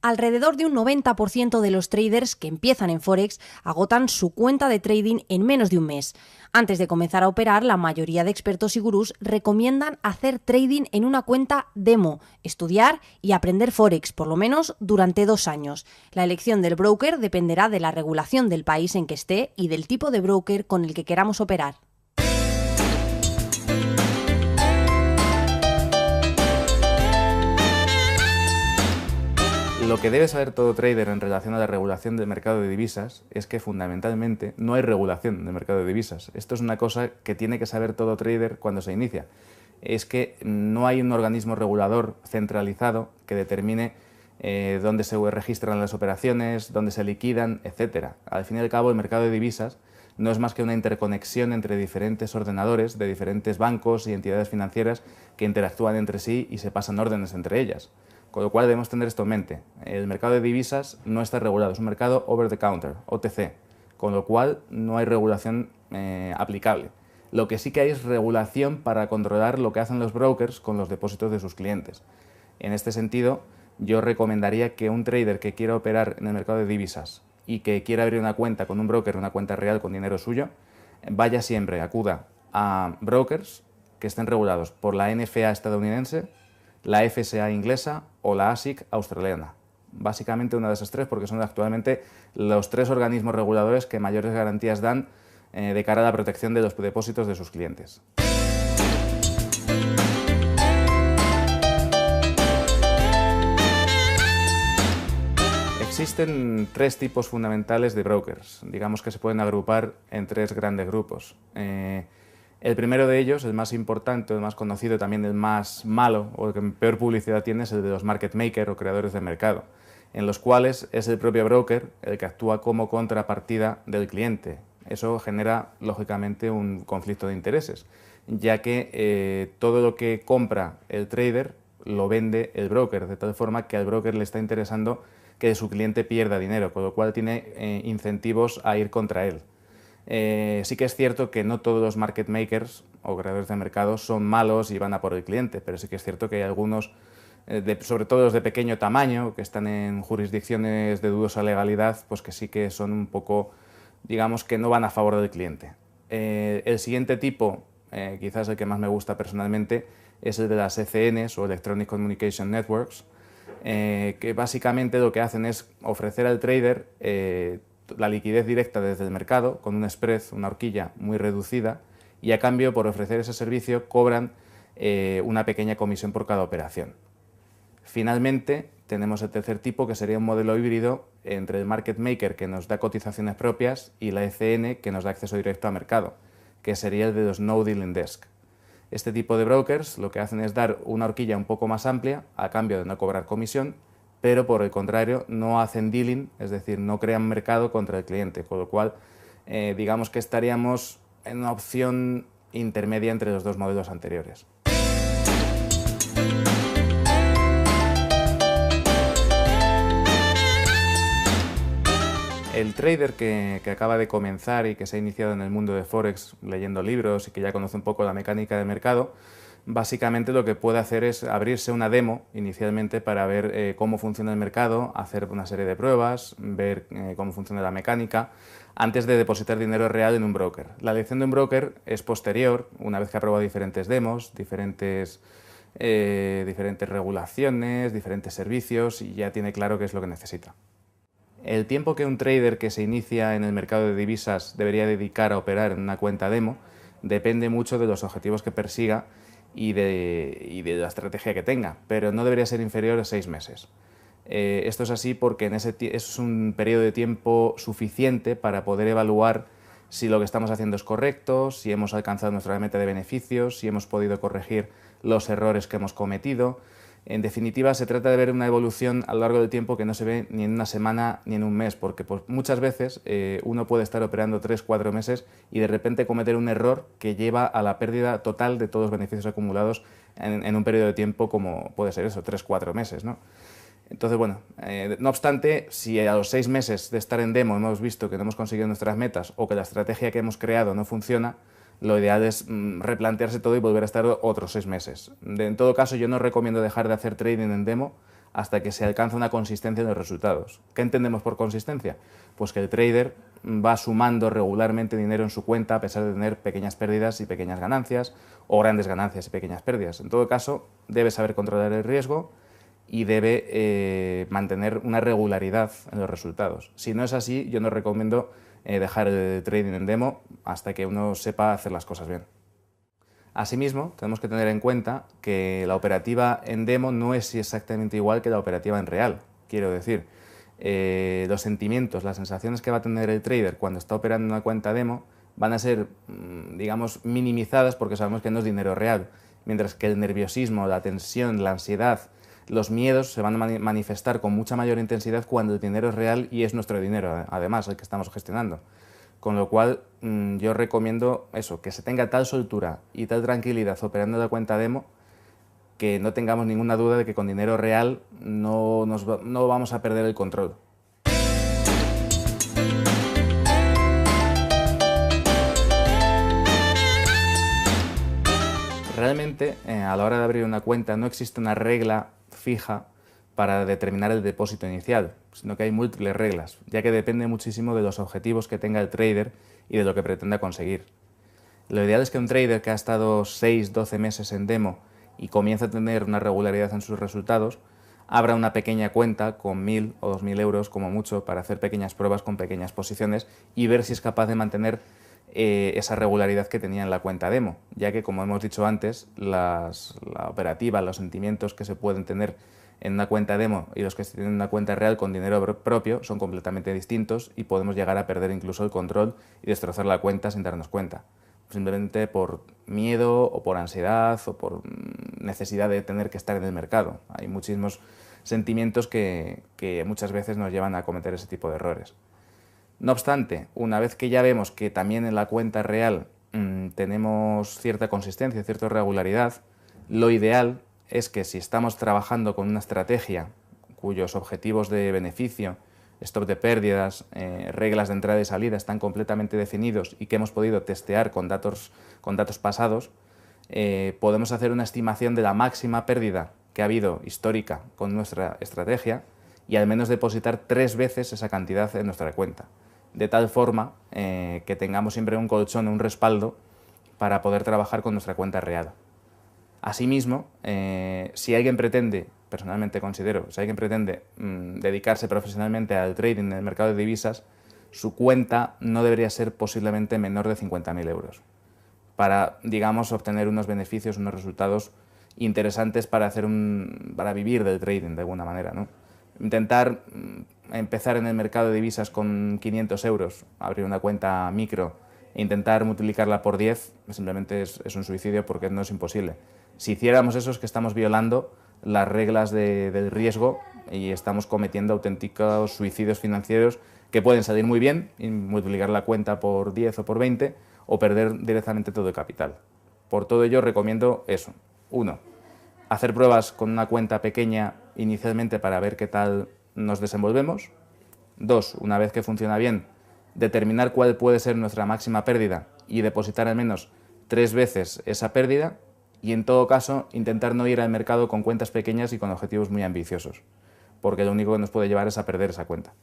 Alrededor de un 90% de los traders que empiezan en Forex agotan su cuenta de trading en menos de un mes. Antes de comenzar a operar, la mayoría de expertos y gurús recomiendan hacer trading en una cuenta demo, estudiar y aprender Forex, por lo menos durante 2 años. La elección del broker dependerá de la regulación del país en que esté y del tipo de broker con el que queramos operar. Lo que debe saber todo trader en relación a la regulación del mercado de divisas es que fundamentalmente no hay regulación del mercado de divisas. Esto es una cosa que tiene que saber todo trader cuando se inicia. Es que no hay un organismo regulador centralizado que determine dónde se registran las operaciones, dónde se liquidan, etc. Al fin y al cabo, el mercado de divisas no es más que una interconexión entre diferentes ordenadores de diferentes bancos y entidades financieras que interactúan entre sí y se pasan órdenes entre ellas. Con lo cual debemos tener esto en mente. El mercado de divisas no está regulado, es un mercado over the counter, OTC, con lo cual no hay regulación aplicable. Lo que sí que hay es regulación para controlar lo que hacen los brokers con los depósitos de sus clientes. En este sentido, yo recomendaría que un trader que quiera operar en el mercado de divisas y que quiera abrir una cuenta con un broker, una cuenta real con dinero suyo, vaya siempre, acuda a brokers que estén regulados por la NFA estadounidense, la FSA inglesa o la ASIC australiana. Básicamente una de esas tres, porque son actualmente los 3 organismos reguladores que mayores garantías dan de cara a la protección de los depósitos de sus clientes. Existen 3 tipos fundamentales de brokers, digamos que se pueden agrupar en 3 grandes grupos. El primero de ellos, el más importante, el más conocido, también el más malo o el que peor publicidad tiene, es el de los market makers o creadores de mercado, en los cuales es el propio broker el que actúa como contrapartida del cliente. Eso genera, lógicamente, un conflicto de intereses, ya que todo lo que compra el trader lo vende el broker, de tal forma que al broker le está interesando que su cliente pierda dinero, con lo cual tiene incentivos a ir contra él. Sí que es cierto que no todos los market makers o creadores de mercado son malos y van a por el cliente, pero sí que es cierto que hay algunos, sobre todo los de pequeño tamaño, que están en jurisdicciones de dudosa legalidad, pues que sí que son un poco, digamos, que no van a favor del cliente. El siguiente tipo, quizás el que más me gusta personalmente, es el de las ECNs o Electronic Communication Networks, que básicamente lo que hacen es ofrecer al trader la liquidez directa desde el mercado, con un spread, una horquilla muy reducida, y a cambio, por ofrecer ese servicio, cobran una pequeña comisión por cada operación. Finalmente, tenemos el tercer tipo, que sería un modelo híbrido entre el market maker, que nos da cotizaciones propias, y la ECN, que nos da acceso directo al mercado, que sería el de los no dealing desk. Este tipo de brokers lo que hacen es dar una horquilla un poco más amplia, a cambio de no cobrar comisión, pero por el contrario no hacen dealing, es decir, no crean mercado contra el cliente, con lo cual digamos que estaríamos en una opción intermedia entre los 2 modelos anteriores. El trader que acaba de comenzar y que se ha iniciado en el mundo de Forex leyendo libros y que ya conoce un poco la mecánica de mercado, básicamente lo que puede hacer es abrirse una demo inicialmente para ver cómo funciona el mercado, hacer una serie de pruebas, ver cómo funciona la mecánica, antes de depositar dinero real en un broker. La elección de un broker es posterior, una vez que ha probado diferentes demos, diferentes regulaciones, diferentes servicios, y ya tiene claro qué es lo que necesita. El tiempo que un trader que se inicia en el mercado de divisas debería dedicar a operar en una cuenta demo depende mucho de los objetivos que persiga y de la estrategia que tenga, pero no debería ser inferior a 6 meses. Esto es así porque es un periodo de tiempo suficiente para poder evaluar si lo que estamos haciendo es correcto, si hemos alcanzado nuestra meta de beneficios, si hemos podido corregir los errores que hemos cometido. En definitiva, se trata de ver una evolución a lo largo del tiempo que no se ve ni en una semana ni en un mes, porque pues, muchas veces uno puede estar operando 3-4 meses y de repente cometer un error que lleva a la pérdida total de todos los beneficios acumulados en un periodo de tiempo como puede ser eso, 3-4 meses, ¿no? Entonces, bueno, no obstante, si a los 6 meses de estar en demo hemos visto que no hemos conseguido nuestras metas o que la estrategia que hemos creado no funciona, lo ideal es replantearse todo y volver a estar otros 6 meses. En todo caso, yo no recomiendo dejar de hacer trading en demo hasta que se alcanza una consistencia en los resultados. ¿Qué entendemos por consistencia? Pues que el trader va sumando regularmente dinero en su cuenta a pesar de tener pequeñas pérdidas y pequeñas ganancias, o grandes ganancias y pequeñas pérdidas. En todo caso, debe saber controlar el riesgo y debe mantener una regularidad en los resultados. Si no es así, yo no recomiendo dejar el trading en demo hasta que uno sepa hacer las cosas bien. Asimismo, tenemos que tener en cuenta que la operativa en demo no es exactamente igual que la operativa en real. Quiero decir, los sentimientos, las sensaciones que va a tener el trader cuando está operando en una cuenta demo van a ser, digamos, minimizadas porque sabemos que no es dinero real, mientras que el nerviosismo, la tensión, la ansiedad, los miedos se van a manifestar con mucha mayor intensidad cuando el dinero es real y es nuestro dinero, además, el que estamos gestionando. Con lo cual, yo recomiendo eso, que se tenga tal soltura y tal tranquilidad operando la cuenta demo que no tengamos ninguna duda de que con dinero real no vamos a perder el control. Realmente, a la hora de abrir una cuenta no existe una regla fija para determinar el depósito inicial, sino que hay múltiples reglas, ya que depende muchísimo de los objetivos que tenga el trader y de lo que pretenda conseguir. Lo ideal es que un trader que ha estado 6-12 meses en demo y comienza a tener una regularidad en sus resultados, abra una pequeña cuenta con 1.000 o 2.000 euros como mucho para hacer pequeñas pruebas con pequeñas posiciones y ver si es capaz de mantener esa regularidad que tenía en la cuenta demo, ya que, como hemos dicho antes, la operativa, los sentimientos que se pueden tener en una cuenta demo y los que se tienen en una cuenta real con dinero propio son completamente distintos y podemos llegar a perder incluso el control y destrozar la cuenta sin darnos cuenta, simplemente por miedo o por ansiedad o por necesidad de tener que estar en el mercado. Hay muchísimos sentimientos que muchas veces nos llevan a cometer ese tipo de errores. No obstante, una vez que ya vemos que también en la cuenta real tenemos cierta consistencia, cierta regularidad, lo ideal es que si estamos trabajando con una estrategia cuyos objetivos de beneficio, stop de pérdidas, reglas de entrada y salida están completamente definidos y que hemos podido testear con datos pasados, podemos hacer una estimación de la máxima pérdida que ha habido histórica con nuestra estrategia y al menos depositar 3 veces esa cantidad en nuestra cuenta, de tal forma que tengamos siempre un colchón, un respaldo para poder trabajar con nuestra cuenta real. Asimismo, si alguien pretende, personalmente considero, si alguien pretende dedicarse profesionalmente al trading en el mercado de divisas, su cuenta no debería ser posiblemente menor de 50.000 euros para, digamos, obtener unos beneficios, unos resultados interesantes para vivir del trading de alguna manera, ¿no? Intentar empezar en el mercado de divisas con 500 euros, abrir una cuenta micro e intentar multiplicarla por 10, simplemente es un suicidio porque no es imposible. Si hiciéramos eso es que estamos violando las reglas del riesgo y estamos cometiendo auténticos suicidios financieros que pueden salir muy bien y multiplicar la cuenta por 10 o por 20 o perder directamente todo el capital. Por todo ello recomiendo eso. 1. Hacer pruebas con una cuenta pequeña inicialmente para ver qué tal nos desenvolvemos. 2. Una vez que funciona bien, determinar cuál puede ser nuestra máxima pérdida y depositar al menos 3 veces esa pérdida. Y en todo caso, intentar no ir al mercado con cuentas pequeñas y con objetivos muy ambiciosos, porque lo único que nos puede llevar es a perder esa cuenta.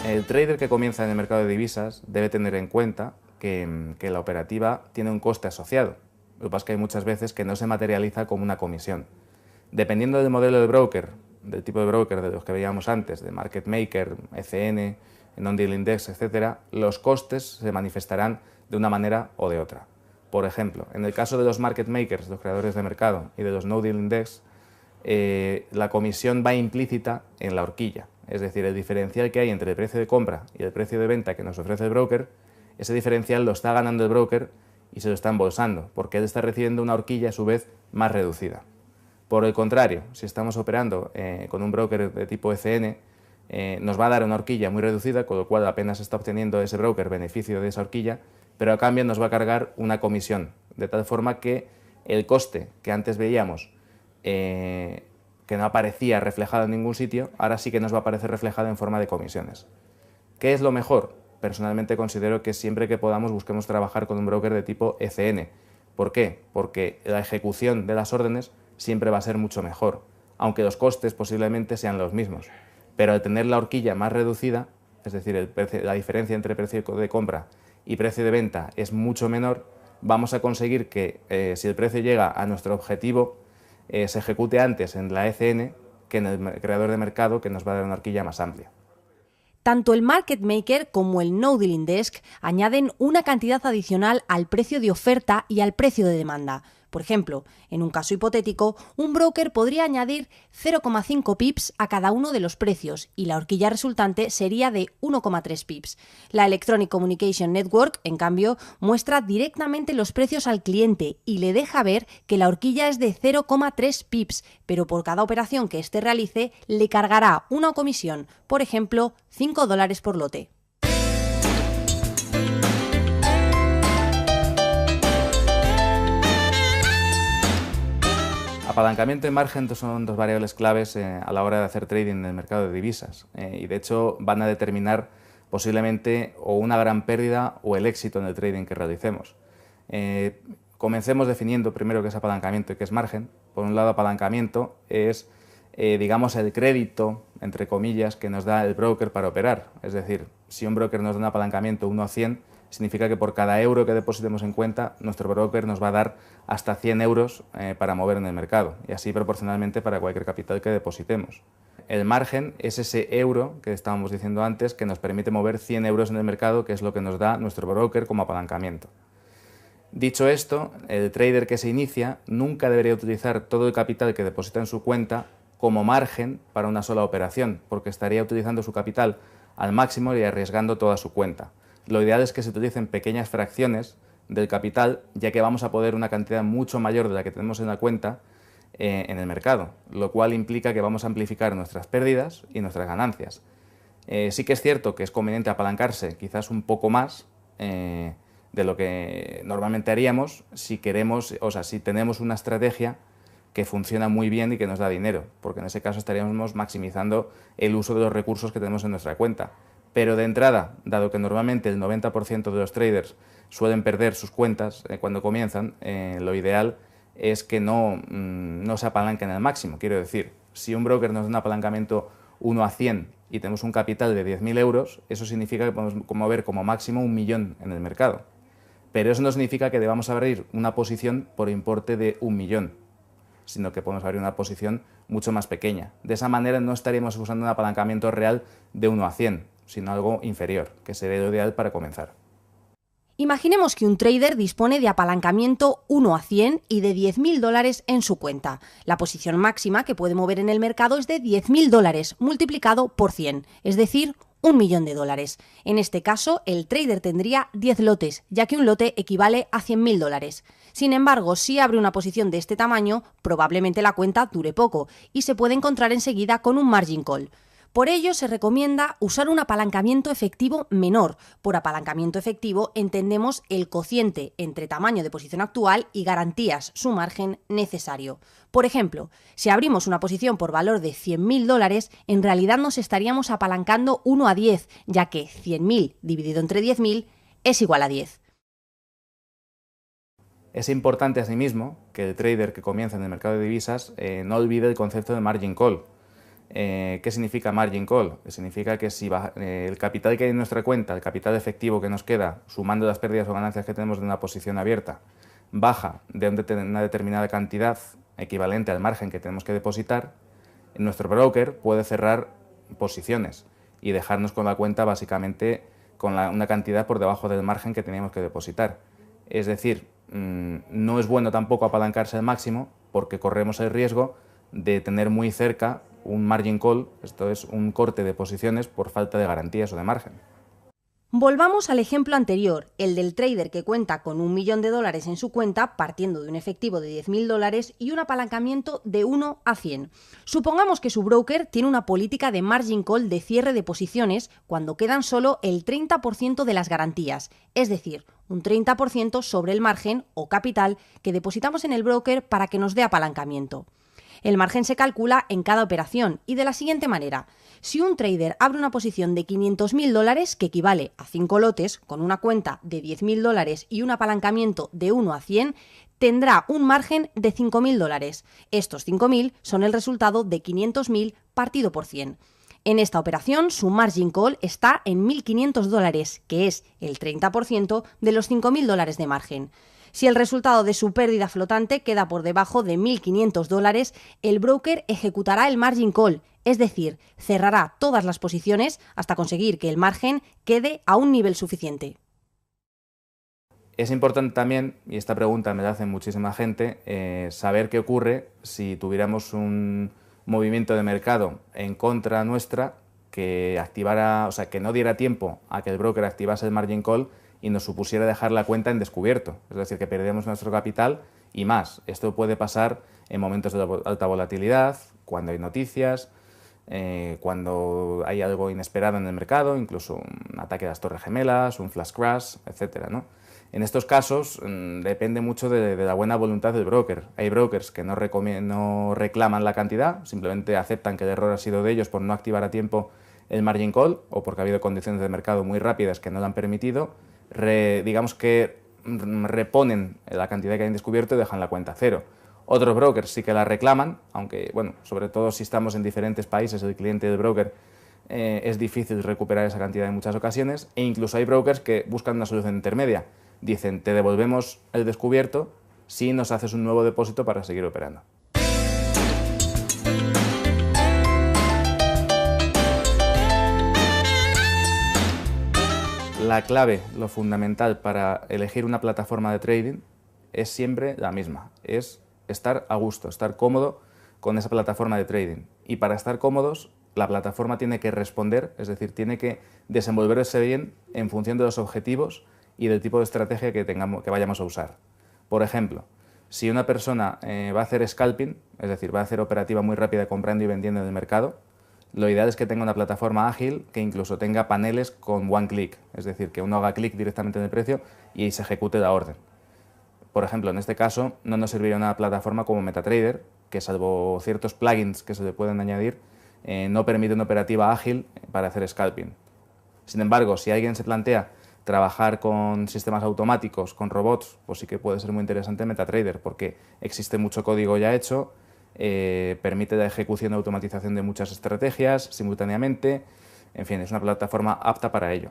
El trader que comienza en el mercado de divisas debe tener en cuenta que la operativa tiene un coste asociado. Lo que pasa es que hay muchas veces que no se materializa como una comisión. Dependiendo del modelo de broker, del tipo de broker de los que veíamos antes, de market maker, ECN, non-deal index, etc., los costes se manifestarán de una manera o de otra. Por ejemplo, en el caso de los market makers, los creadores de mercado, y de los no-deal index, la comisión va implícita en la horquilla. Es decir, el diferencial que hay entre el precio de compra y el precio de venta que nos ofrece el broker, ese diferencial lo está ganando el broker y se lo está embolsando, porque él está recibiendo una horquilla a su vez más reducida. Por el contrario, si estamos operando con un broker de tipo ECN, nos va a dar una horquilla muy reducida, con lo cual apenas está obteniendo ese broker beneficio de esa horquilla, pero a cambio nos va a cargar una comisión, de tal forma que el coste que antes veíamos que no aparecía reflejado en ningún sitio, ahora sí que nos va a aparecer reflejado en forma de comisiones. ¿Qué es lo mejor? personalmente considero que siempre que podamos busquemos trabajar con un broker de tipo ECN. ¿Por qué? Porque la ejecución de las órdenes siempre va a ser mucho mejor, aunque los costes posiblemente sean los mismos. Pero al tener la horquilla más reducida, es decir, la diferencia entre precio de compra y precio de venta es mucho menor, vamos a conseguir que si el precio llega a nuestro objetivo, se ejecute antes en la ECN que en el creador de mercado, que nos va a dar una horquilla más amplia. Tanto el Market Maker como el No Dealing Desk añaden una cantidad adicional al precio de oferta y al precio de demanda. Por ejemplo, en un caso hipotético, un broker podría añadir 0,5 pips a cada uno de los precios y la horquilla resultante sería de 1,3 pips. La Electronic Communication Network, en cambio, muestra directamente los precios al cliente y le deja ver que la horquilla es de 0,3 pips, pero por cada operación que éste realice le cargará una comisión, por ejemplo, $5 por lote. Apalancamiento y margen son dos variables claves a la hora de hacer trading en el mercado de divisas y de hecho van a determinar posiblemente o una gran pérdida o el éxito en el trading que realicemos. Comencemos definiendo primero qué es apalancamiento y qué es margen. Por un lado, apalancamiento es digamos el crédito, entre comillas, que nos da el broker para operar. Es decir, si un broker nos da un apalancamiento 1 a 100, significa que por cada euro que depositemos en cuenta, nuestro broker nos va a dar hasta 100 euros para mover en el mercado, y así proporcionalmente para cualquier capital que depositemos. El margen es ese euro que estábamos diciendo antes que nos permite mover 100 euros en el mercado, que es lo que nos da nuestro broker como apalancamiento. Dicho esto, el trader que se inicia nunca debería utilizar todo el capital que deposita en su cuenta como margen para una sola operación, porque estaría utilizando su capital al máximo y arriesgando toda su cuenta. Lo ideal es que se utilicen pequeñas fracciones del capital, ya que vamos a poder una cantidad mucho mayor de la que tenemos en la cuenta en el mercado, lo cual implica que vamos a amplificar nuestras pérdidas y nuestras ganancias. Sí que es cierto que es conveniente apalancarse quizás un poco más de lo que normalmente haríamos si queremos, o sea, si tenemos una estrategia que funciona muy bien y que nos da dinero, porque en ese caso estaríamos maximizando el uso de los recursos que tenemos en nuestra cuenta. Pero de entrada, dado que normalmente el 90% de los traders suelen perder sus cuentas cuando comienzan, lo ideal es que no se apalanquen al máximo. Quiero decir, si un broker nos da un apalancamiento 1 a 100 y tenemos un capital de 10.000 euros, eso significa que podemos mover como máximo 1 millón en el mercado. Pero eso no significa que debamos abrir una posición por importe de 1 millón, sino que podemos abrir una posición mucho más pequeña. De esa manera no estaríamos usando un apalancamiento real de 1 a 100, sino algo inferior, que sería lo ideal para comenzar. Imaginemos que un trader dispone de apalancamiento 1 a 100 y de $10.000 en su cuenta. La posición máxima que puede mover en el mercado es de $10.000 multiplicado por 100, es decir, $1.000.000. En este caso, el trader tendría 10 lotes, ya que un lote equivale a $100.000. Sin embargo, si abre una posición de este tamaño, probablemente la cuenta dure poco y se puede encontrar enseguida con un margin call. Por ello, se recomienda usar un apalancamiento efectivo menor. Por apalancamiento efectivo entendemos el cociente entre tamaño de posición actual y garantías, su margen necesario. Por ejemplo, si abrimos una posición por valor de $100.000, en realidad nos estaríamos apalancando 1 a 10, ya que 100.000 dividido entre 10.000 es igual a 10. Es importante asimismo que el trader que comienza en el mercado de divisas no olvide el concepto de margin call. ¿Qué significa margin call? Significa que si el capital que hay en nuestra cuenta, el capital efectivo que nos queda, sumando las pérdidas o ganancias que tenemos de una posición abierta, baja de una determinada cantidad equivalente al margen que tenemos que depositar, nuestro broker puede cerrar posiciones y dejarnos con la cuenta básicamente con una cantidad por debajo del margen que teníamos que depositar. Es decir, no es bueno tampoco apalancarse al máximo porque corremos el riesgo de tener muy cerca un margin call, esto es un corte de posiciones por falta de garantías o de margen. Volvamos al ejemplo anterior, el del trader que cuenta con $1 millón en su cuenta, partiendo de un efectivo de $10.000 y un apalancamiento de 1 a 100. Supongamos que su broker tiene una política de margin call de cierre de posiciones cuando quedan solo el 30% de las garantías, es decir, un 30% sobre el margen o capital que depositamos en el broker para que nos dé apalancamiento. El margen se calcula en cada operación y de la siguiente manera. Si un trader abre una posición de $500.000, que equivale a 5 lotes, con una cuenta de $10.000 y un apalancamiento de 1 a 100, tendrá un margen de $5.000. Estos 5.000 son el resultado de 500.000 partido por 100. En esta operación, su margin call está en $1.500, que es el 30% de los $5.000 de margen. Si el resultado de su pérdida flotante queda por debajo de $1.500, el broker ejecutará el margin call, es decir, cerrará todas las posiciones hasta conseguir que el margen quede a un nivel suficiente. Es importante también, y esta pregunta me la hace muchísima gente, saber qué ocurre si tuviéramos un movimiento de mercado en contra nuestra que activara, o sea, que no diera tiempo a que el broker activase el margin call y nos supusiera dejar la cuenta en descubierto, es decir, que perdemos nuestro capital y más. Esto puede pasar en momentos de alta volatilidad, cuando hay noticias, cuando hay algo inesperado en el mercado, incluso un ataque de las Torres Gemelas, un flash crash, etcétera, ¿no? En estos casos depende mucho de la buena voluntad del broker. Hay brokers que no reclaman la cantidad, simplemente aceptan que el error ha sido de ellos por no activar a tiempo el margin call o porque ha habido condiciones de mercado muy rápidas que no lo han permitido. Digamos que reponen la cantidad que hayan descubierto y dejan la cuenta a cero. Otros brokers sí que la reclaman, aunque, bueno, sobre todo si estamos en diferentes países, el cliente del broker es difícil recuperar esa cantidad en muchas ocasiones, e incluso hay brokers que buscan una solución intermedia. Dicen, te devolvemos el descubierto si nos haces un nuevo depósito para seguir operando. La clave, lo fundamental para elegir una plataforma de trading es siempre la misma, es estar a gusto, estar cómodo con esa plataforma de trading. Y para estar cómodos, la plataforma tiene que responder, es decir, tiene que desenvolverse bien en función de los objetivos y del tipo de estrategia que vayamos a usar. Por ejemplo, si una persona va a hacer scalping, es decir, va a hacer operativa muy rápida comprando y vendiendo en el mercado, lo ideal es que tenga una plataforma ágil que incluso tenga paneles con one click, es decir, que uno haga clic directamente en el precio y se ejecute la orden. Por ejemplo, en este caso no nos serviría una plataforma como MetaTrader, que salvo ciertos plugins que se le pueden añadir, no permite una operativa ágil para hacer scalping. Sin embargo, si alguien se plantea trabajar con sistemas automáticos, con robots, pues sí que puede ser muy interesante MetaTrader, porque existe mucho código ya hecho, permite la ejecución y automatización de muchas estrategias simultáneamente, en fin, es una plataforma apta para ello.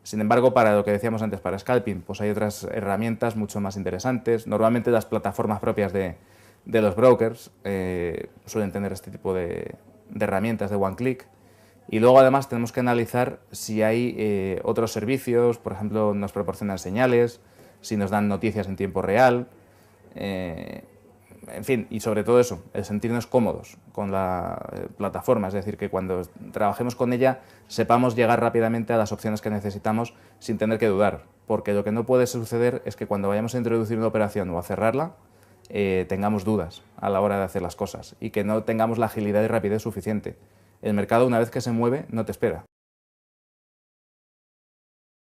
Sin embargo, para lo que decíamos antes, para scalping, pues hay otras herramientas mucho más interesantes. Normalmente las plataformas propias de los brokers suelen tener este tipo de herramientas de one click. Y luego además tenemos que analizar si hay otros servicios, por ejemplo, nos proporcionan señales, si nos dan noticias en tiempo real, en fin, y sobre todo eso, el sentirnos cómodos con la plataforma, es decir, que cuando trabajemos con ella sepamos llegar rápidamente a las opciones que necesitamos sin tener que dudar, porque lo que no puede suceder es que cuando vayamos a introducir una operación o a cerrarla, tengamos dudas a la hora de hacer las cosas y que no tengamos la agilidad y rapidez suficiente. El mercado, una vez que se mueve, no te espera.